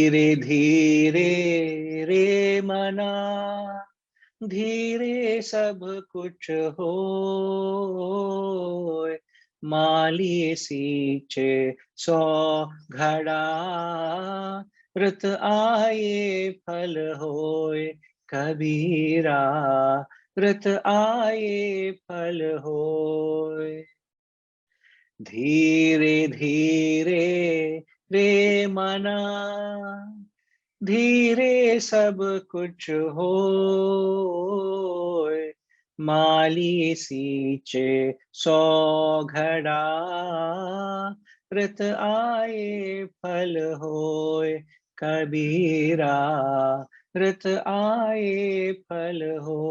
धीरे धीरे रे मना, धीरे सब कुछ होए, माली सींचे सौ घड़ा, रत आए फल होए कबीरा, रत आए फल होए। धीरे धीरे रे मना, धीरे सब कुछ होए, माली सींचे सौ घड़ा, रत आए फल होए कबीरा, रत आए फल हो।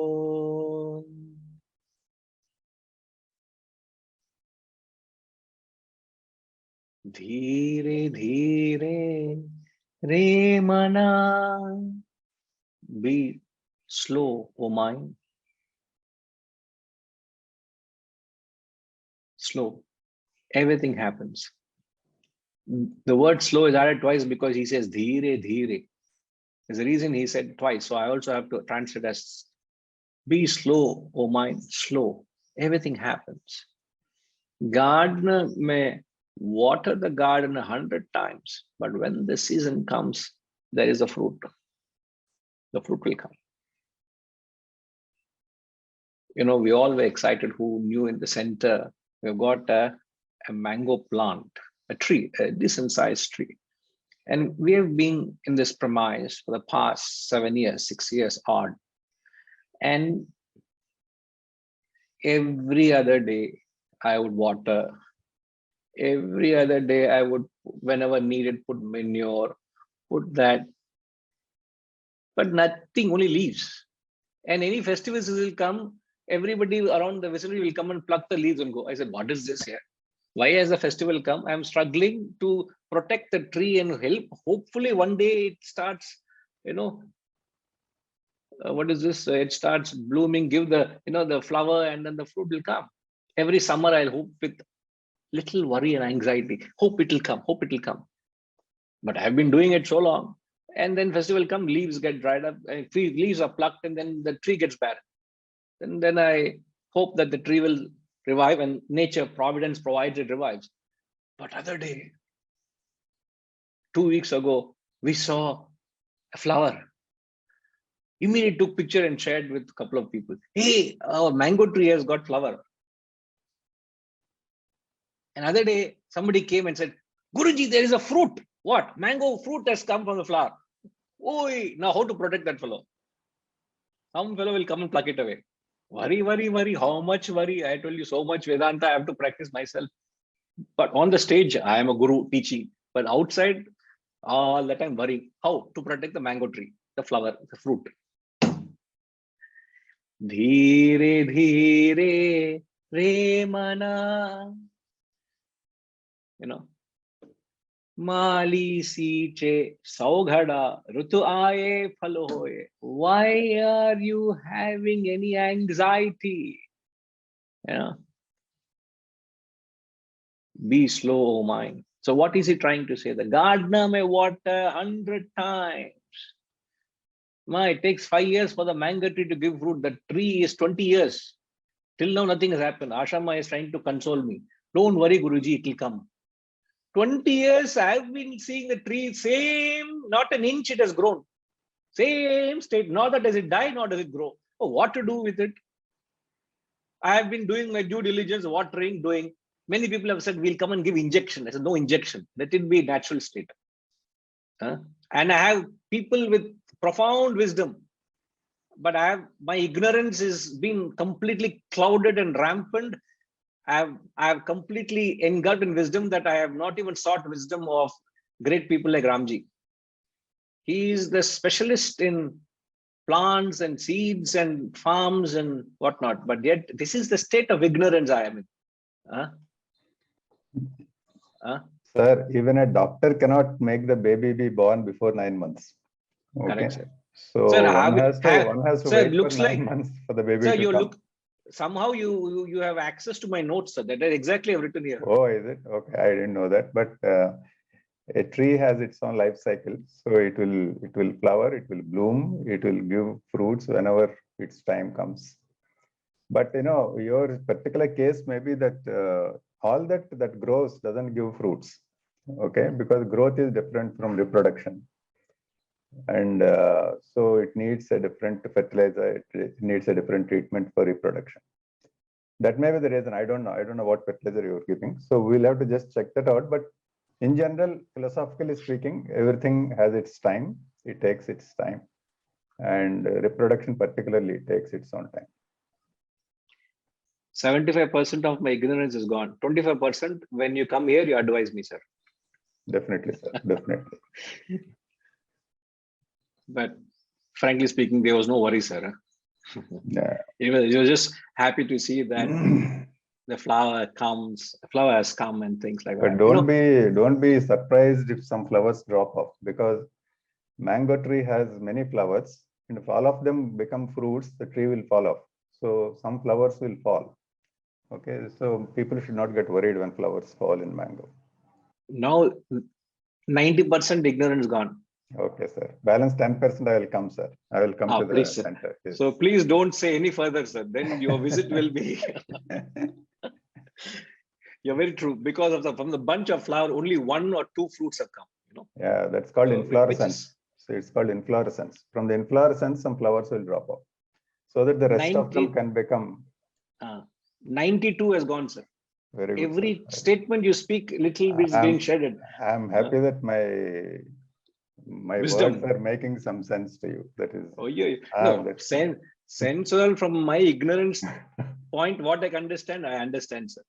धीरे धीरे रे मना, be slow, O mind. Slow. Everything happens. The word slow is added twice because he says dheere dheere. There's a reason he said twice. So I also have to translate as be slow, O mind, slow. Everything happens. Gardener may water the garden 100 times, but when the season comes, there is a fruit. The fruit will come. You know, we all were excited who knew in the center, we've got a mango plant, a tree, a decent sized tree. And we have been in this premise for the past 7 years, 6 years odd. And every other day I would water. Every other day I would, whenever needed, put manure, put that. But nothing, only leaves. And any festivals will come, everybody around the vicinity will come and pluck the leaves and go. I said, what is this here? Why has the festival come? I'm struggling to protect the tree and help. Hopefully one day it starts, you know, what is this? It starts blooming, give the, you know, the flower, and then the fruit will come. Every summer I'll hope with little worry and anxiety. Hope it will come, hope it will come. But I've been doing it so long. And then festival come, leaves get dried up, leaves are plucked, and then the tree gets barren. And then I hope that the tree will revive, and nature, providence provides it revives. But other day, 2 weeks ago, we saw a flower. Immediately took picture and shared with a couple of people. Hey, our mango tree has got flower. Another day, somebody came and said, Guruji, there is a fruit. What? Mango fruit has come from the flower. Oi, now how to protect that fellow? Some fellow will come and pluck it away. Worry, worry, worry. How much worry? I told you so much Vedanta I have to practice myself. But on the stage, I am a guru teaching. But outside, all the time worrying. How to protect the mango tree, the flower, the fruit. Dheere, dheere, re mana. You know. Mali siiche saughada rutu aaye phal hoye. Why are you having any anxiety? You know, be slow, O mind. So what is he trying to say? The gardener may water 100 times. It takes 5 years for the mango tree to give fruit. The tree is 20 years. Till now, nothing has happened. Ashama is trying to console me. Don't worry, Guruji, it will come. 20 years, I've been seeing the tree, same, not an inch it has grown. Same state, neither does it die, nor does it grow. Oh, what to do with it? I have been doing my due diligence, watering, doing. Many people have said, we'll come and give injection. I said, no injection. Let it be natural state. And I have people with profound wisdom. But my ignorance is being completely clouded and rampant. I have completely engulfed in wisdom that I have not even sought wisdom of great people like Ramji. He is the specialist in plants and seeds and farms and whatnot. But yet, this is the state of ignorance I am in. Sir, even a doctor cannot make the baby be born before 9 months. Okay. Correct, sir. So sir, one has to sir, wait looks for 9 like, months for the baby sir, to you come. look. Somehow you have access to my notes, sir. That is exactly I've written here. Oh, is it? Okay, I didn't know that. But A tree has its own life cycle, so it will flower, it will bloom, it will give fruits whenever its time comes. But your particular case may be that all that grows doesn't give fruits, okay? Because growth is different from reproduction, and so it needs a different fertilizer. It needs a different treatment for reproduction. That may be the reason. I don't know what fertilizer you're giving. So we'll have to just check that out. But in general, philosophically speaking, everything has its time. It takes its time. And reproduction particularly takes its own time. 75% of my ignorance is gone. 25%, when you come here, you advise me, sir. Definitely, sir. Definitely. But frankly speaking, there was no worry, sir. Yeah. You were just happy to see that the flower has come and things like But that. don't be surprised if some flowers drop off, because mango tree has many flowers, and if all of them become fruits, the tree will fall off. So some flowers will fall. Okay, so people should not get worried when flowers fall in mango. Now 90% ignorance gone. Okay, sir. Balance 10%. I will come, sir. I will come to the Please, sir. center. Yes. So please don't say any further, sir. Then your visit will be. You're very true. Because of from the bunch of flower, only 1 or 2 fruits have come. Yeah, that's called inflorescence. So it's called inflorescence. From the inflorescence, some flowers will drop off, so that the rest of them can become. 92 has gone, sir. Very good. Every statement you speak, little bit is getting shedded. I'm happy that my wisdom words are making some sense to you. That is. Oh yeah. No, sensual from my ignorance point. What I understand, sir.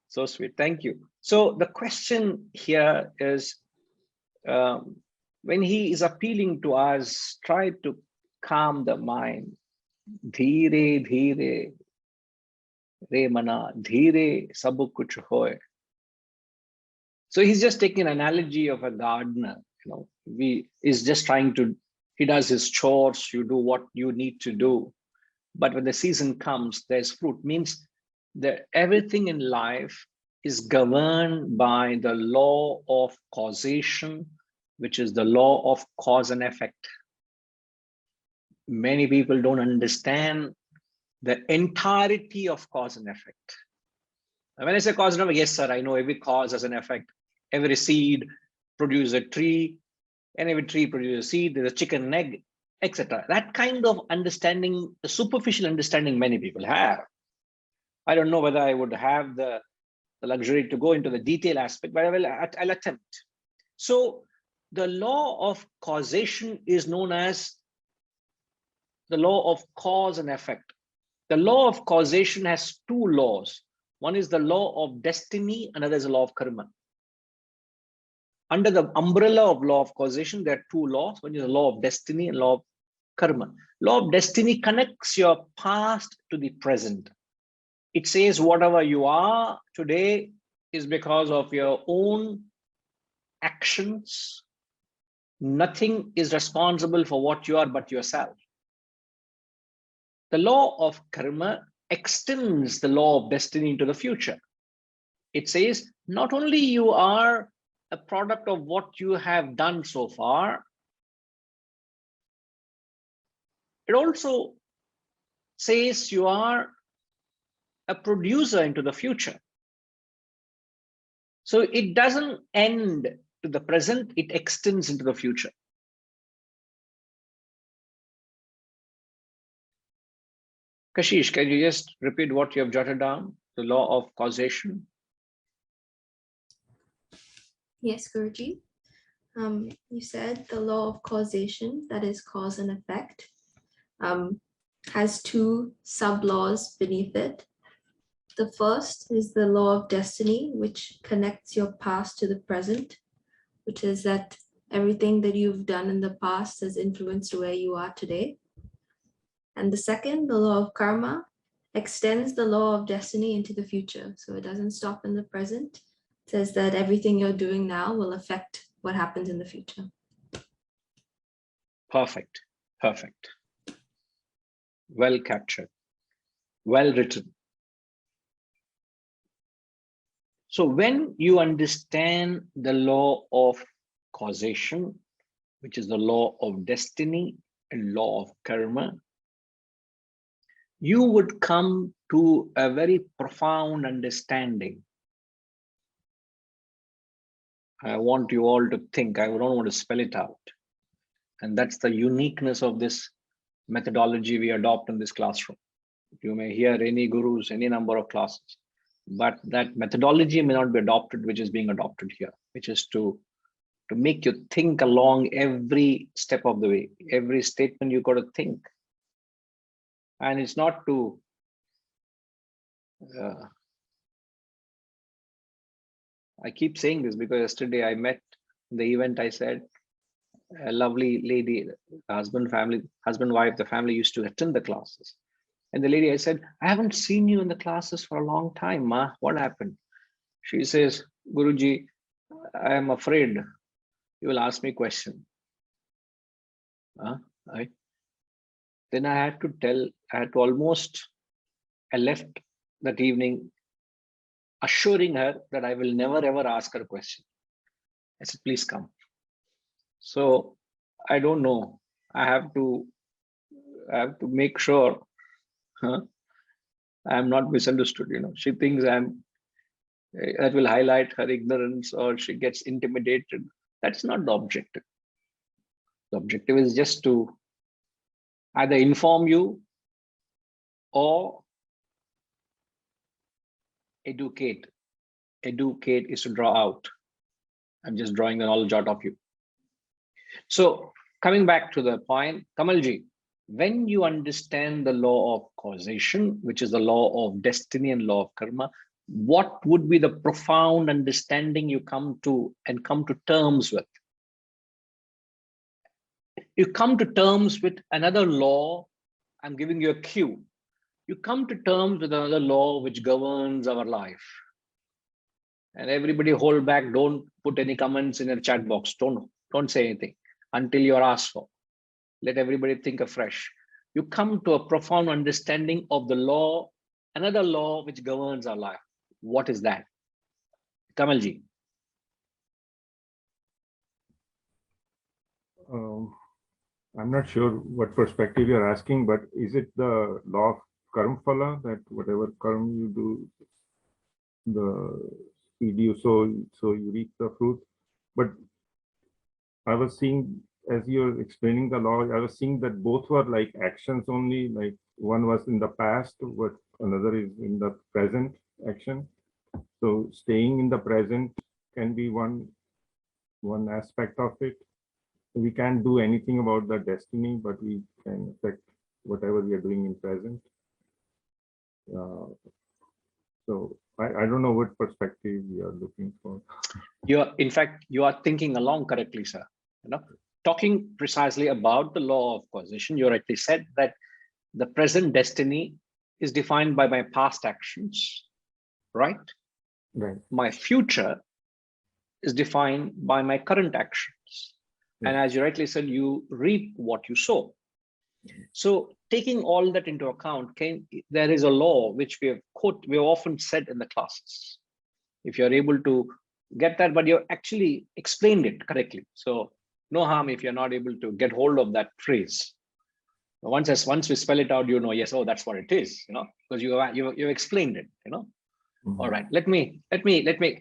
So sweet. Thank you. So the question here is, when he is appealing to us, try to calm the mind. Dheere, dheere, re mana, dheere, sabu kuch hoy. So he's just taking an analogy of a gardener. He's just trying to, he does his chores, you do what you need to do. But when the season comes, there's fruit. Means that everything in life is governed by the law of causation, which is the law of cause and effect. Many people don't understand the entirety of cause and effect. And when I say cause and effect, yes, sir, I know every cause has an effect. Every seed produces a tree, and every tree produces a seed. There's a chicken and egg, etc. That kind of understanding, the superficial understanding many people have. I don't know whether I would have the luxury to go into the detail aspect, but I'll attempt. So the law of causation is known as the law of cause and effect. The law of causation has 2 laws. One is the law of destiny, another is the law of karma. Under the umbrella of law of causation, there are 2 laws. One is the law of destiny and law of karma. Law of destiny connects your past to the present. It says whatever you are today is because of your own actions. Nothing is responsible for what you are but yourself. The law of karma extends the law of destiny into the future. It says not only you are a product of what you have done so far, it also says you are a producer into the future. So it doesn't end to the present, it extends into the future. Kashish, can you just repeat what you have jotted down? The law of causation. Yes, Guruji. You said the law of causation, that is cause and effect, has 2 sub-laws beneath it. The first is the law of destiny, which connects your past to the present, which is that everything that you've done in the past has influenced where you are today. And the second, the law of karma, extends the law of destiny into the future. So it doesn't stop in the present. It says that everything you're doing now will affect what happens in the future. Perfect. Perfect. Well captured. Well written. So when you understand the law of causation, which is the law of destiny and law of karma, you would come to a very profound understanding. I want you all to think, I don't want to spell it out. And that's the uniqueness of this methodology we adopt in this classroom. You may hear any gurus, any number of classes, but that methodology may not be adopted, which is being adopted here, which is to make you think along every step of the way. Every statement you got to think. And it's not to I keep saying this because yesterday I met in the event, I said, a lovely lady, husband, wife, the family used to attend the classes. And the lady, I said, I haven't seen you in the classes for a long time, Ma. What happened? She says, Guruji, I am afraid you will ask me a question. Then I had to I left that evening assuring her that I will never ever ask her a question. I said, please come. So I don't know. I have to make sure I'm not misunderstood. She thinks that will highlight her ignorance, or she gets intimidated. That's not the objective. The objective is just to either inform you or educate. Educate is to draw out. I'm just drawing the knowledge out of you. So coming back to the point, Kamalji, when you understand the law of causation, which is the law of destiny and law of karma, what would be the profound understanding you come to terms with? You come to terms with another law. I'm giving you a cue. You come to terms with another law which governs our life. And everybody hold back. Don't put any comments in your chat box. Don't say anything until you're asked for. Let everybody think afresh. You come to a profound understanding of the law, another law which governs our life. What is that? Kamalji. I'm not sure what perspective you're asking, but is it the law of karma phala, that whatever karma you do, the seed you sow, so you reap the fruit? But I was seeing, as you're explaining the law, I was seeing that both were like actions only, like one was in the past, but another is in the present action. So staying in the present can be one aspect of it. We can't do anything about the destiny, but we can affect whatever we are doing in present. So I don't know what perspective you are looking for. In fact, you are thinking along correctly, sir. Talking precisely about the law of causation, you rightly said that the present destiny is defined by my past actions, right? Right. My future is defined by my current actions. Yes. And as you rightly said, you reap what you sow. So taking all that into account, there is a law which we have often said in the classes. If you're able to get that, but you actually explained it correctly. So no harm if you're not able to get hold of that phrase. Once we spell it out, yes, oh, that's what it is, because you explained it, Mm-hmm. All right, let me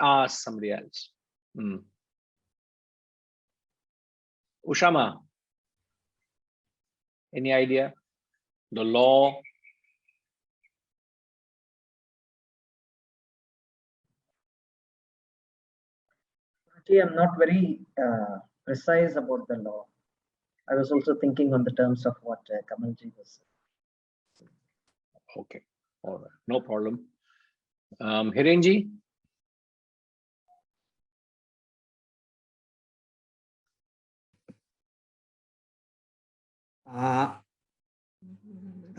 ask somebody else. Ushama, any idea? The law. I'm not very precise about the law. I was also thinking on the terms of what Kamalji was saying. Okay, all right, no problem. Hirenji?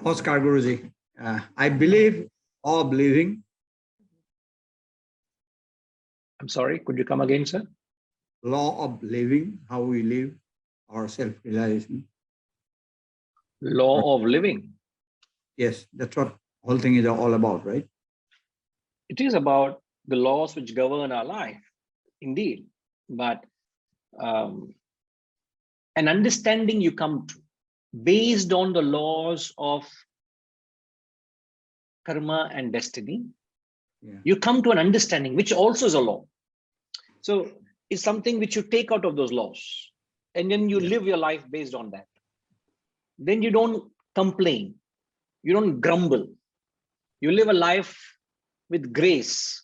Namaskar, Guruji. I believe all believing. I'm sorry, could you come again, sir? Law of living, how we live, our self-realization. Law of living. Yes, that's what whole thing is all about, right? It is about the laws which govern our life, indeed, but an understanding you come to based on the laws of karma and destiny. Yeah. You come to an understanding, which also is a law. So it's something which you take out of those laws, and then you live your life based on that. Then you don't complain, you don't grumble. You live a life with grace,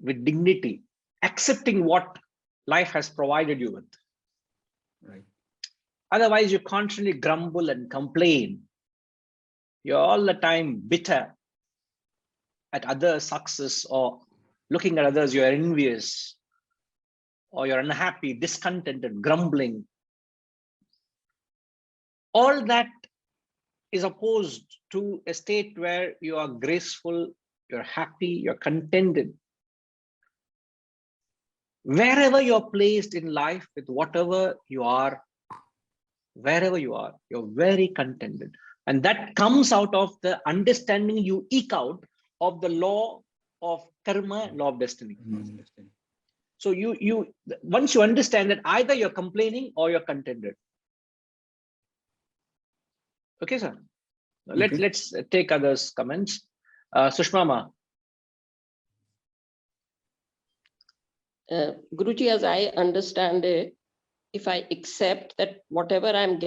with dignity, accepting what life has provided you with. Right. Otherwise, you constantly grumble and complain. You're all the time bitter at others' success, or looking at others, you're envious, or you're unhappy, discontented, grumbling. All that is opposed to a state where you are graceful, you're happy, you're contented. Wherever you're placed in life, with whatever you are, wherever you are, you're very contented. And that comes out of the understanding you eke out of the law of karma, law of destiny. Understand. So once you understand that, either you're complaining or you're contented. Okay, sir. Okay. Let's take others' comments. Sushma Ma. Guruji, as I understand it, if I accept that whatever I'm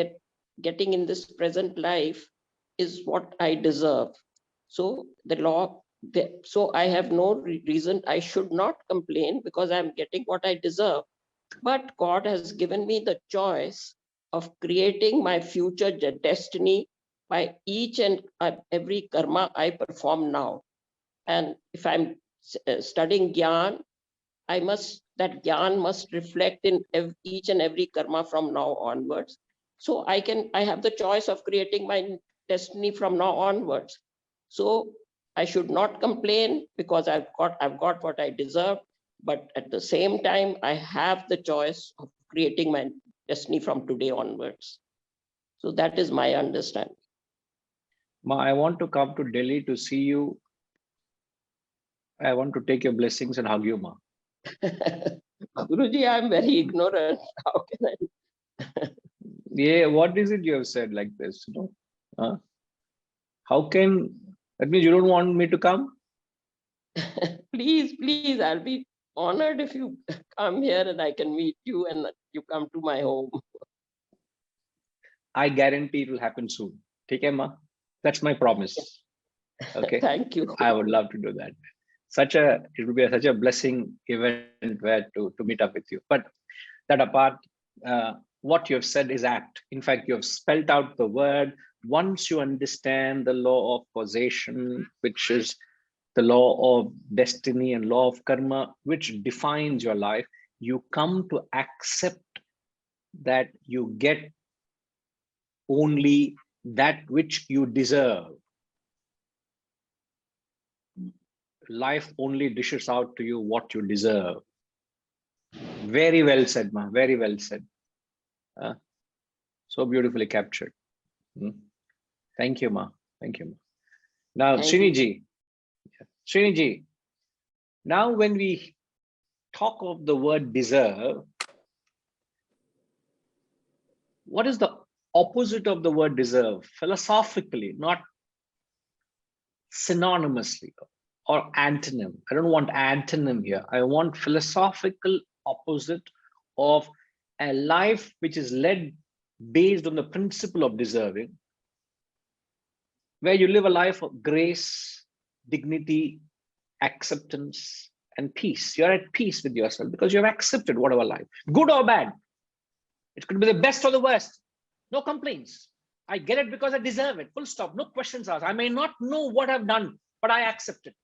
getting in this present life is what I deserve, so the law, so I have no reason I should not complain, because I'm getting what I deserve. But God has given me the choice of creating my future destiny by each and every karma I perform now. And if I'm studying Gyan, that Gyan must reflect in each and every karma from now onwards. So I have the choice of creating my destiny from now onwards. So I should not complain, because I've got what I deserve. But at the same time, I have the choice of creating my destiny from today onwards. So that is my understanding. Ma, I want to come to Delhi to see you. I want to take your blessings and hug you, Ma. Guruji, I'm very ignorant. How can I? Yeah, what is it you have said like this? How can, that means you don't want me to come? Please, I'll be honored if you come here and I can meet you and you come to my home. I guarantee it will happen soon. Okay, Ma? That's my promise. Okay. Thank you. I would love to do that. It would be such a blessing event where to meet up with you. But that apart, what you have said is apt. In fact, you have spelled out the word. Once you understand the law of causation, which is the law of destiny, and law of karma, which defines your life, you come to accept that you get only that which you deserve. Life only dishes out to you what you deserve. Very well said, Ma. Very well said. So beautifully captured. Thank you, Ma. Thank you, Ma. Now, Sriniji. Sriniji. Now, when we talk of the word deserve, what is the opposite of the word deserve? Philosophically, not synonymously or antonym. I don't want antonym here. I want philosophical opposite of a life which is led based on the principle of deserving, where you live a life of grace, dignity, acceptance, and peace. You're at peace with yourself because you've accepted whatever life, good or bad. It could be the best or the worst. No complaints. I get it because I deserve it. Full stop. No questions asked. I may not know what I've done, but I accept it.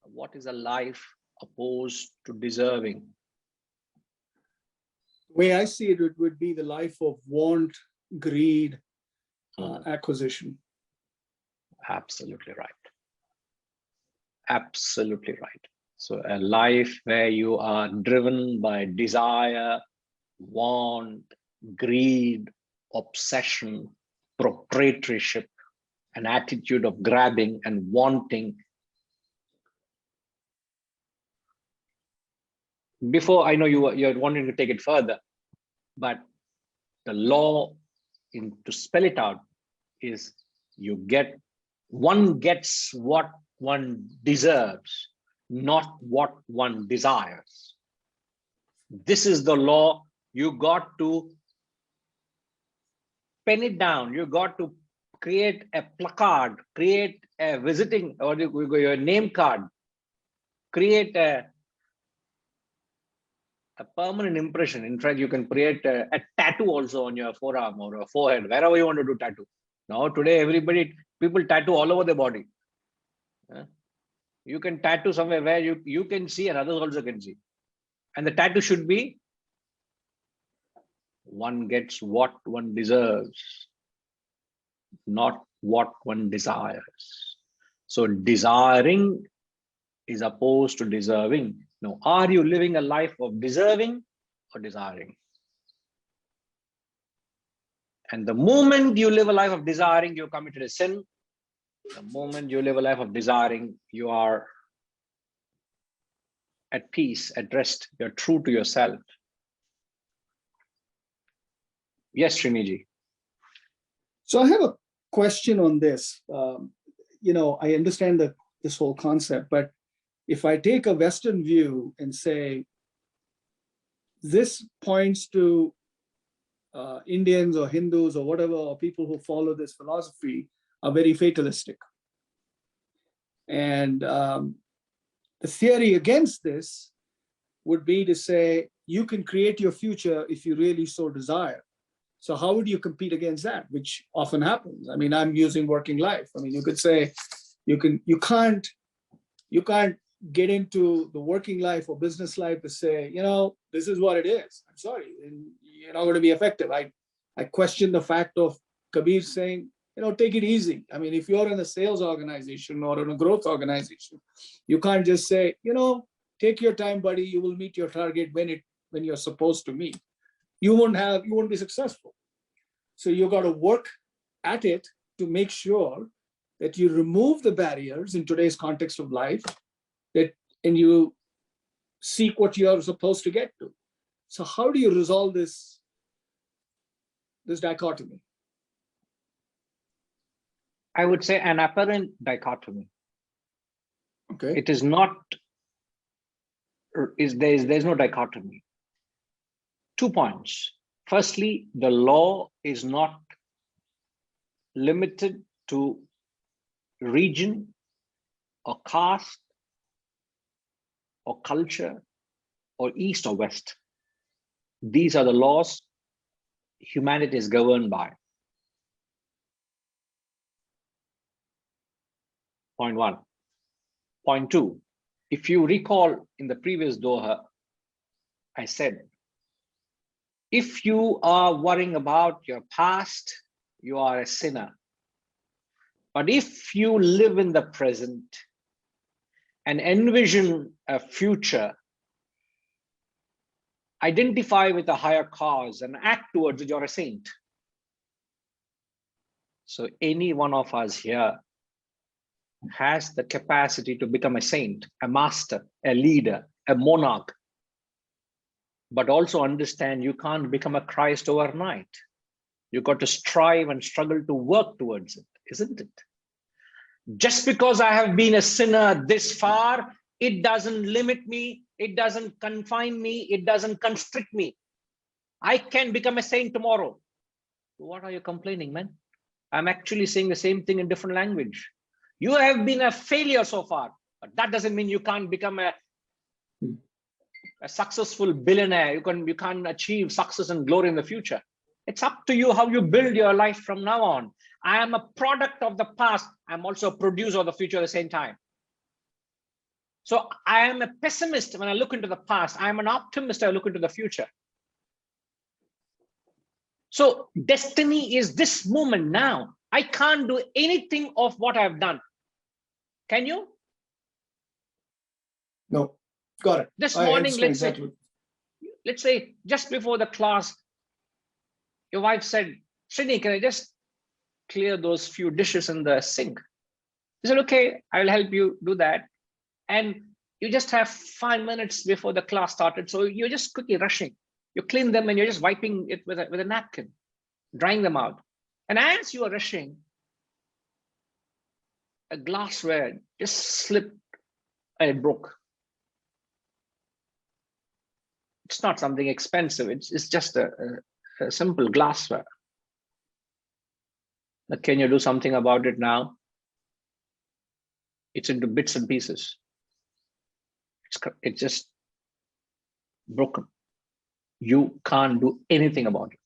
What is a life opposed to deserving? The way I see it, it would be the life of want, greed, acquisition. Absolutely right. Absolutely right. So a life where you are driven by desire, want, greed, obsession, proprietorship, an attitude of grabbing and wanting, before, I know you're wanting to take it further, but the law, to spell it out, is one gets what one deserves, not what one desires. This is the law. You got to pen it down. You got to create a placard, create a visiting or your name card, create a permanent impression. In fact, you can create a tattoo also on your forearm or a forehead, wherever you want to do tattoo. Now, today, people tattoo all over their body. You can tattoo somewhere where you can see and others also can see. And the tattoo should be, one gets what one deserves, not what one desires. So desiring is opposed to deserving. Now, are you living a life of deserving or desiring? And the moment you live a life of desiring, you committed a sin. The moment you live a life of desiring, you are at peace, at rest. You're true to yourself. Yes, Sriniji. So I have a question on this. I understand this whole concept, but if I take a Western view and say, this points to Indians or Hindus or whatever, or people who follow this philosophy are very fatalistic. And the theory against this would be to say, you can create your future if you really so desire. So how would you compete against that, which often happens? I mean, I'm using working life. I mean, you could say you can't get into the working life or business life to say, this is what it is. I'm sorry, and you're not going to be effective. I question the fact of Kabir saying, take it easy. I mean, if you're in a sales organization or in a growth organization, you can't just say, take your time, buddy. You will meet your target when you're supposed to meet. You won't be successful. So you got to work at it to make sure that you remove the barriers in today's context of life, and you seek what you are supposed to get to. So how do you resolve this dichotomy? I would say an apparent dichotomy. Okay. It is not, there's no dichotomy. 2 points. Firstly, the law is not limited to region or caste or culture or east or west. These are the laws humanity is governed by. Point 1. Point 2, if you recall in the previous Doha, I said, if you are worrying about your past, you are a sinner. But if you live in the present and envision a future, identify with a higher cause and act towards it, you're a saint. So any one of us here has the capacity to become a saint, a master, a leader, a monarch. But also understand you can't become a Christ overnight. You got to strive and struggle to work towards it, isn't it? Just because I have been a sinner this far, it doesn't limit me, it doesn't confine me, it doesn't constrict me. I can become a saint tomorrow. What are you complaining, man? I'm actually saying the same thing in different language. You have been a failure so far, but that doesn't mean you can't become a successful billionaire. You can't achieve success and glory in the future. It's up to you how you build your life from now on. I am a product of the past. I'm also a producer of the future at the same time. So I am a pessimist when I look into the past. I am an optimist when I look into the future. So destiny is this moment now. I can't do anything of what I've done. Can you? No, got it. This morning, let's say just before the class, your wife said, Srini, can I just clear those few dishes in the sink? He said, okay, I will help you do that. And You just have 5 minutes before the class started. So you're just quickly rushing. You clean them and you're just wiping it with a napkin, drying them out. And as you are rushing, a glassware just slipped and it broke. It's not something expensive. It's just a simple glassware. But can you do something about it now? It's into bits and pieces. It's just broken. You can't do anything about it.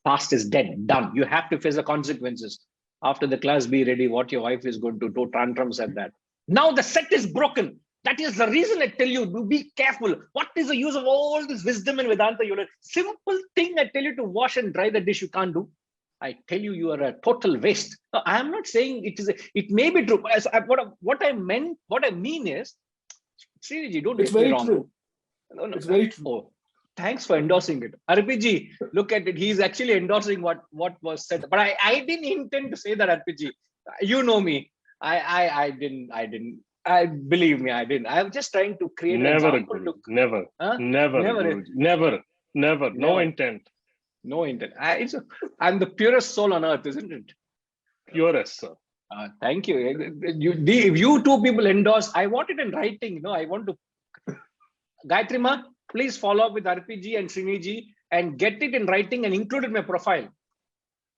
Past is dead, done. You have to face the consequences. After the class, be ready what your wife is going to do, tantrums and that. Now the set is broken. That is the reason I tell you to be careful. What is the use of all this wisdom in Vedanta? You learn simple thing I tell you to wash and dry the dish you can't do. I tell you, you are a total waste. No, I am not saying it is. It may be true. What I mean is, Sriji, don't It's get me very wrong. true. No, It's very true. Oh, thanks for endorsing it. RPG, look at it. He's actually endorsing what was said. But I didn't intend to say that, RPG. You know me. I didn't. Believe me, I didn't. I'm just trying to create an Never, example. Guru. Never. Huh? Never, Never. Guruji. Never. No Never. intent. No intent. I'm the purest soul on earth, isn't it? Purest, sir. Thank you. If you two people endorse, I want it in writing. I want to. Gayatri Ma, please follow up with RPG and Sriniji and get it in writing and include it in my profile.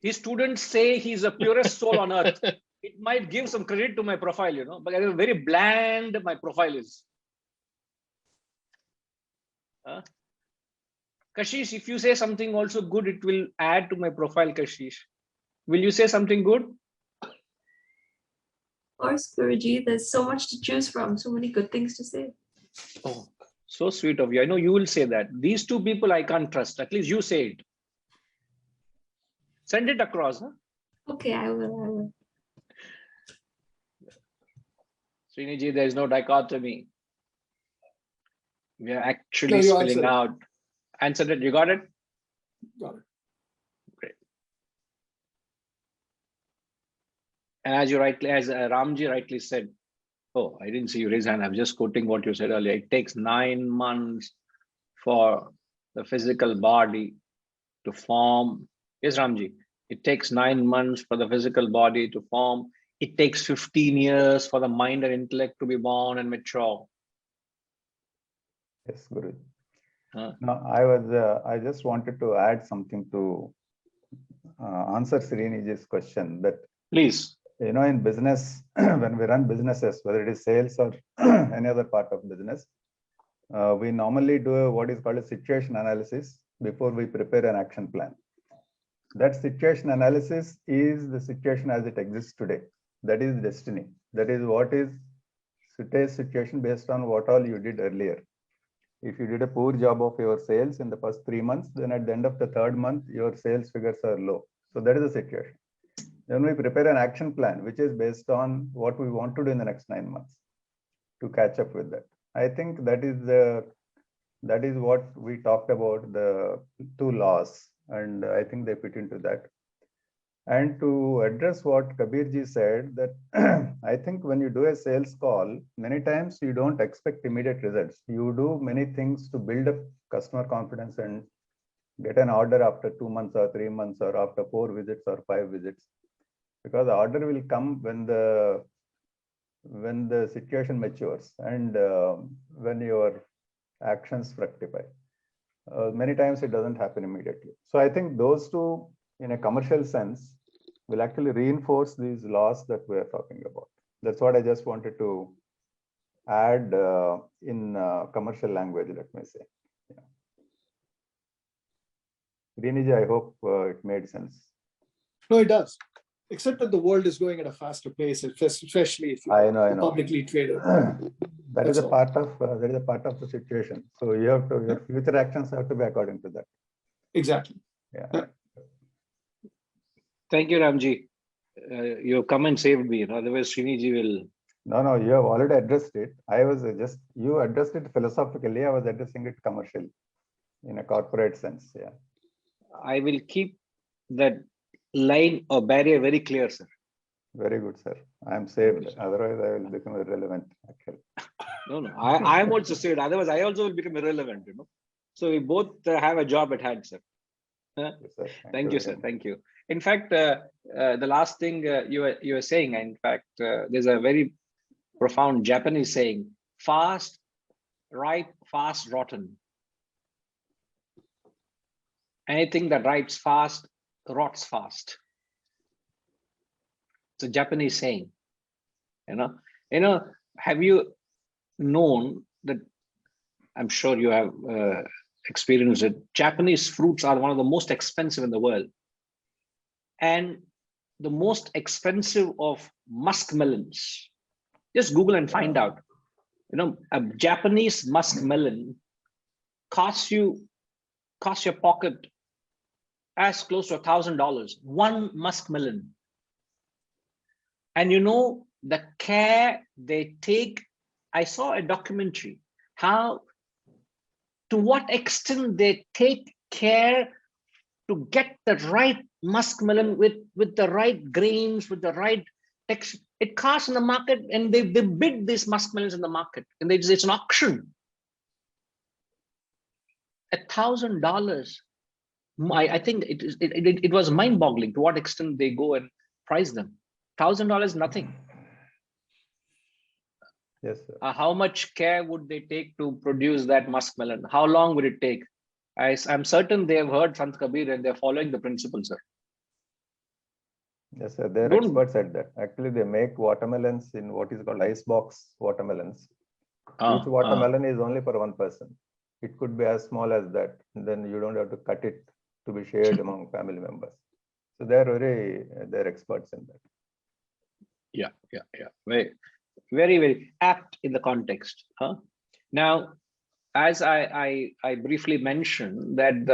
His students say he's the purest soul on earth. It might give some credit to my profile, but it's very bland my profile is. Kashish, if you say something also good, it will add to my profile, Kashish. Will you say something good? Of course, Guruji, there's so much to choose from, so many good things to say. Oh, so sweet of you. I know you will say that. These two people I can't trust. At least you say it. Send it across. Huh? Okay, I will. Sriniji, there is no dichotomy. We are No, actually you spelling answered it. out. Answered it. You got it? Got it. Great. And as Ramji rightly said, oh, I didn't see you raise hand. I'm just quoting what you said earlier. It takes 9 months for the physical body to form. Yes, Ramji. It takes 9 months for the physical body to form. It takes 15 years for the mind and intellect to be born and mature. Yes, Guru. Huh? No, I just wanted to add something to answer Sriniji's question that, Please. in business, when we run businesses, whether it is sales or any other part of business, we normally do what is called a situation analysis before we prepare an action plan. That situation analysis is the situation as it exists today. That is destiny. That is what is today's situation based on what all you did earlier. If you did a poor job of your sales in the first 3 months, then at the end of the 3rd month, your sales figures are low. So that is the situation. Then we prepare an action plan, which is based on what we want to do in the next 9 months to catch up with that. I think that is what we talked about, the 2 laws, and I think they fit into that. And to address what Kabirji said, that I think when you do a sales call, many times you don't expect immediate results. You do many things to build up customer confidence and get an order after 2 months or 3 months or after 4 visits or 5 visits. Because the order will come when the situation matures and when your actions fructify. Many times it doesn't happen immediately. So I think those two, in a commercial sense, will actually reinforce these laws that we are talking about. That's what I just wanted to add in commercial language, let me say. Sriniji, I hope it made sense. No, it does. Except that the world is going at a faster pace, especially if you're publicly traded. That is a part of the situation. So your future actions have to be according to that. Exactly. Yeah. Thank you, Ramji. Your comment saved me. Otherwise, Sriniji will. No, you have already addressed it. You addressed it philosophically. I was addressing it commercially in a corporate sense. Yeah. I will keep that line or barrier very clear, sir. Very good, sir. I am saved. Otherwise, I will become irrelevant. Actually. No, I am also saved. Otherwise, I also will become irrelevant, So we both have a job at hand, sir. Yes, sir. Thank you, sir. Thank you. In fact, the last thing you were saying, in fact, there's a very profound Japanese saying: "Fast, ripe, fast, rotten." Anything that rips fast rots fast. It's a Japanese saying. Have you known that? I'm sure you have experienced it. Japanese fruits are one of the most expensive in the world, and the most expensive of muskmelons. Just Google and find out. A Japanese muskmelon costs your pocket as close to $1,000. One muskmelon. And the care they take. I saw a documentary to what extent they take care to get the right muskmelon with the right grains, with the right texture. It costs in the market, and they bid these muskmelons in the market, and it's an auction. $1,000. I think it was mind-boggling to what extent they go and price them. $1,000, nothing. Yes, sir. How much care would they take to produce that muskmelon? How long would it take? I'm certain they have heard Sant Kabir and they're following the principles, sir. Yes, sir. They're experts at that. Actually, they make watermelons in what is called icebox watermelons. Each watermelon is only for one person. It could be as small as that. And then you don't have to cut it to be shared among family members. So they're experts in that. Yeah. Very, very, very apt in the context. Now, as I briefly mentioned that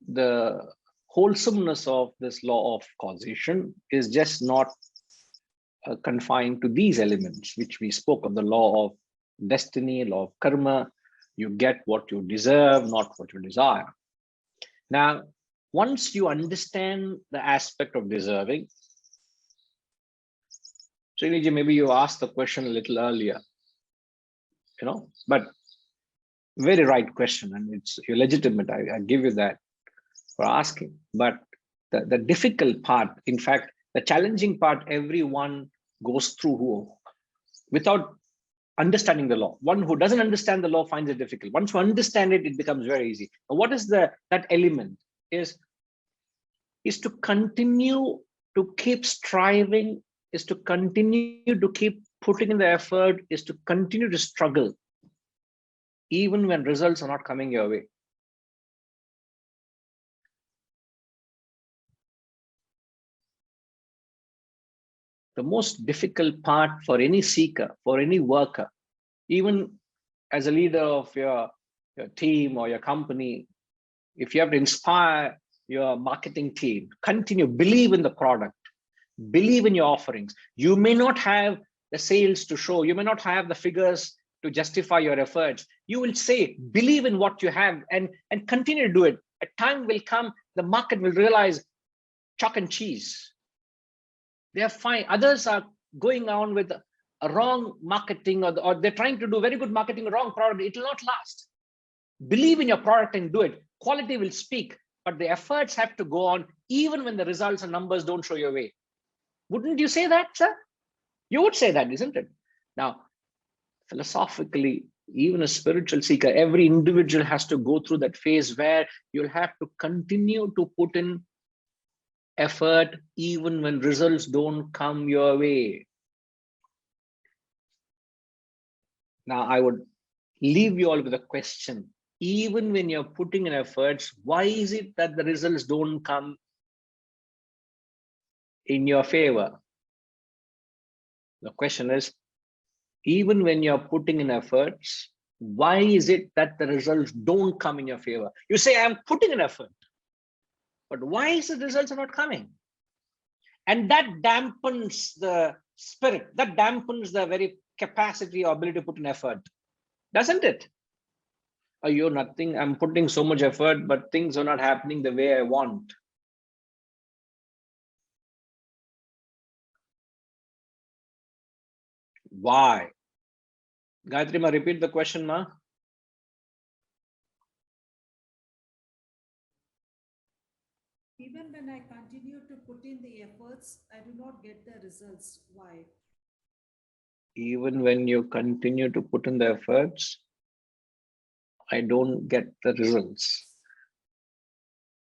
the wholesomeness of this law of causation is just not confined to these elements, which we spoke of: the law of destiny, law of karma. You get what you deserve, not what you desire. Now, once you understand the aspect of deserving, Sriniji, maybe you asked the question a little earlier, but very right question, and you're legitimate. I give you that for asking. But the difficult part, in fact, the challenging part, everyone goes through without understanding the law. One who doesn't understand the law finds it difficult. Once you understand it, it becomes very easy. Now, what is that element? Is to continue to keep striving, is to continue to keep putting in the effort, is to continue to struggle, even when results are not coming your way. The most difficult part for any seeker, for any worker, even as a leader of your team or your company, if you have to inspire your marketing team, believe in the product, believe in your offerings. You may not have the sales to show, you may not have the figures to justify your efforts. You will say, believe in what you have and continue to do it. A time will come, the market will realize chalk and cheese. They are fine. Others are going on with a wrong marketing, or they're trying to do very good marketing, wrong product. It will not last. Believe in your product and do it. Quality will speak, but the efforts have to go on even when the results and numbers don't show your way. Wouldn't you say that, sir? You would say that, isn't it? Now, philosophically, even a spiritual seeker, every individual has to go through that phase where you'll have to continue to put in effort even when results don't come your way. Now, I would leave you all with a question. Even when you're putting in efforts, why is it that the results don't come in your favor? The question is, even when you're putting in efforts, why is it that the results don't come in your favor? You say, I'm putting in effort, but why is the results are not coming? And that dampens the spirit, that dampens the very capacity or ability to put in effort, doesn't it? Oh, you're nothing, I'm putting so much effort, but things are not happening the way I want. Why? Gayatri ma, repeat the question, ma. Even when I continue to put in the efforts, I do not get the results. Why? Even when you continue to put in the efforts, I don't get the results.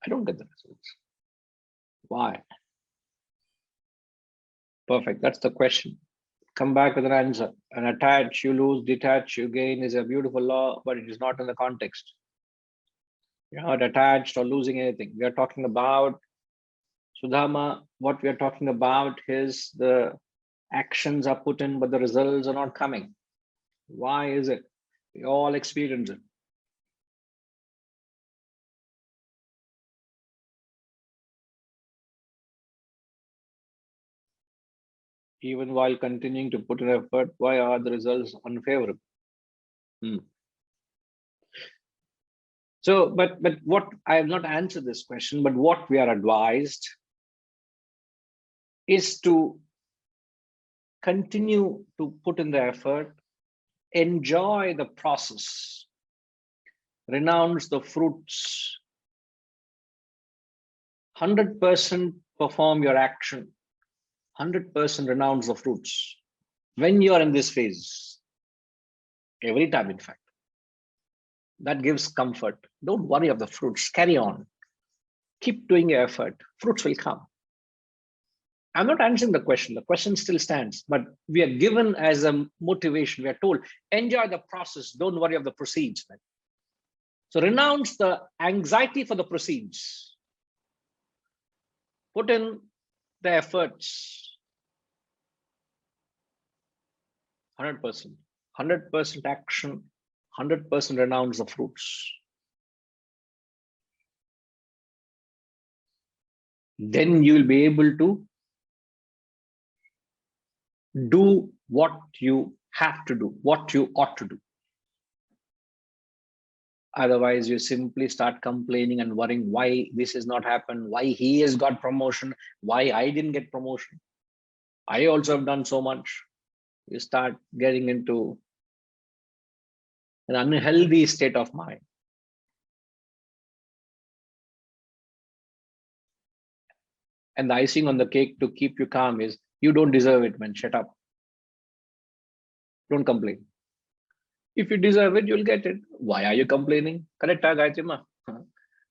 I don't get the results. Why? Perfect. That's the question. Come back with an answer. And attach, you lose, detach, you gain is a beautiful law, but it is not in the context. You're not attached or losing anything. We are talking about, Sudhama, what we are talking about is the actions are put in, but the results are not coming. Why is it? We all experience it. Even while continuing to put in effort, why are the results unfavorable? So, but what I have not answered this question, but what we are advised is to continue to put in the effort, enjoy the process, renounce the fruits, 100% perform your action, 100% renounce the fruits. When you are in this phase, every time, in fact, that gives comfort. Don't worry of the fruits, carry on. Keep doing your effort, fruits will come. I'm not answering the question still stands, but we are given as a motivation, we are told, enjoy the process, don't worry of the proceeds. So renounce the anxiety for the proceeds. Put in the efforts, 100%, 100% action, 100% renounce the fruits. Then you will be able to do what you have to do, what you ought to do. Otherwise, you simply start complaining and worrying why this has not happened, why he has got promotion, why I didn't get promotion. I also have done so much. You start getting into an unhealthy state of mind. And the icing on the cake to keep you calm is, you don't deserve it, man, shut up. Don't complain. If you deserve it, you'll get it. Why are you complaining? Correct, Gayatri ma?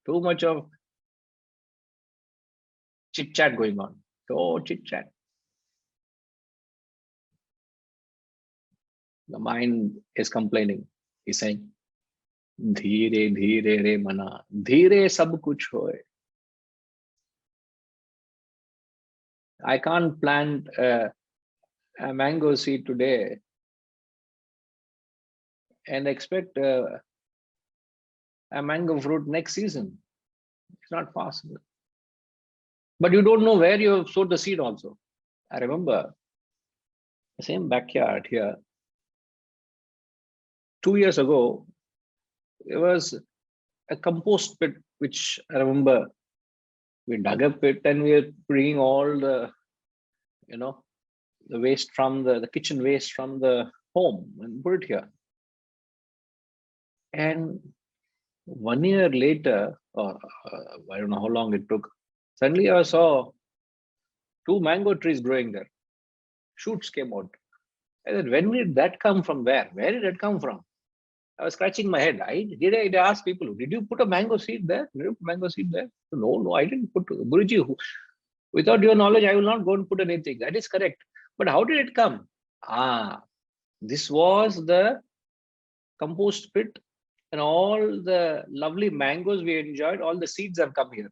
Too much of chit chat going on. So chit chat. The mind is complaining. He's saying, "Dheere dheere re mana, dheere sab kuch hoye." I can't plant a mango seed today and expect a mango fruit next season. It's not possible. But you don't know where you have sowed the seed also. I remember the same backyard here. 2 years ago, there was a compost pit, which I remember we dug a pit and we were bringing all the, the waste from the kitchen waste from the home and put it here. And 1 year later, or I don't know how long it took, suddenly I saw 2 mango trees growing there. Shoots came out. I said, when did that come from? Where did that come from? I was scratching my head. Did I ask people, did you put a mango seed there? Did you put mango seed there? No, I didn't put. Guruji, without your knowledge, I will not go and put anything. That is correct. But how did it come? This was the compost pit, and all the lovely mangoes we enjoyed, all the seeds have come here.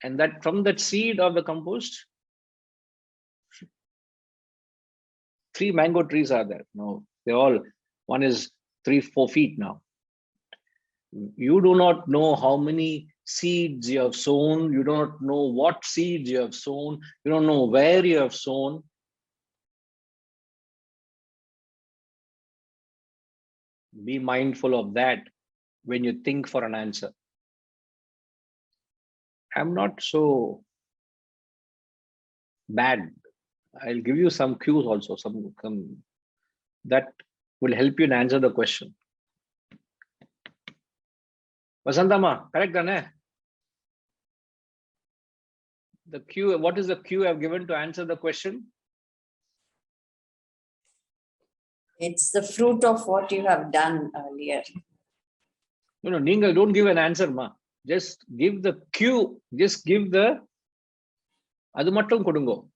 And that from that seed of the compost, 3 mango trees are there. No, one is 3-4 feet now. You do not know how many seeds you have sown. You do not know what seeds you have sown. You don't know where you have sown. Be mindful of that when you think for an answer. I'm not so bad. I'll give you some cues also, some that will help you answer the question. Vasantama, correct, Dane? The cue, what is the cue I've given to answer the question? It's the fruit of what you have done earlier. No, Ningal, don't give an answer, ma. Just give the cue. Just give the adu mattum kodungo.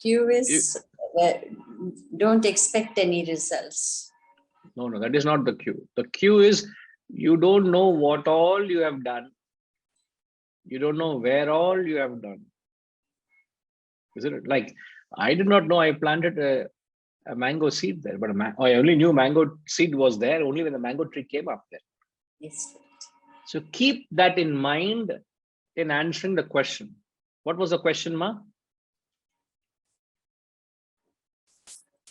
Q is don't expect any results. No, that is not the cue. The cue is you don't know what all you have done. You don't know where all you have done. Isn't it? Like, I did not know I planted a mango seed there, but I only knew mango seed was there only when the mango tree came up there. Yes. So keep that in mind in answering the question. What was the question, ma?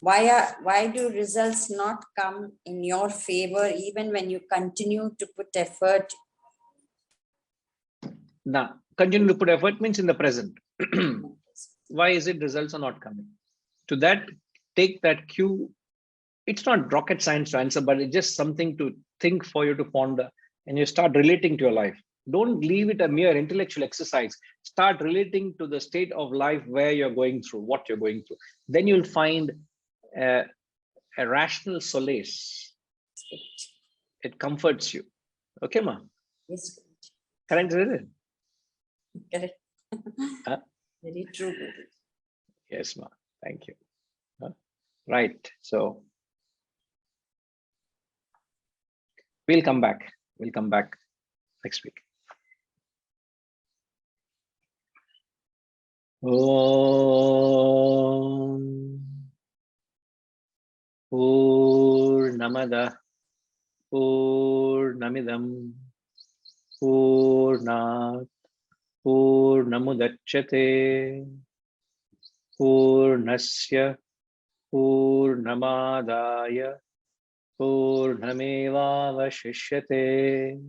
Why do results not come in your favor even when you continue to put effort? Now, continue to put effort means in the present. Why is it results are not coming? To that, take that cue. It's not rocket science to answer, but it's just something to think for you to ponder, and you start relating to your life. Don't leave it a mere intellectual exercise. Start relating to the state of life where you're going through, what you're going through. Then you'll find a rational solace. It comforts you. Okay, ma? Yes. Correct, isn't it? Correct. Huh? Very true. Yes, ma. Thank you. Right. So we'll come back. We'll come back next week. Om Purnamada Purnamidam Purnat Purnamudachyate Purnasya Purnamadaya Purnamevavashishyate.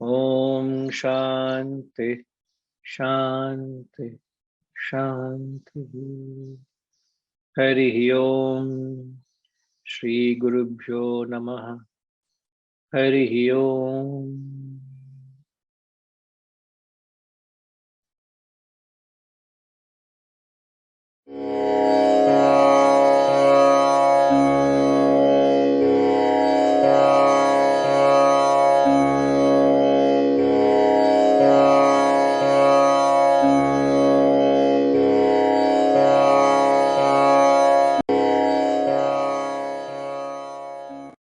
Om Shanti Shanti Shanti. Hari Om. Shri Gurubhyo Namaha. Hari Om.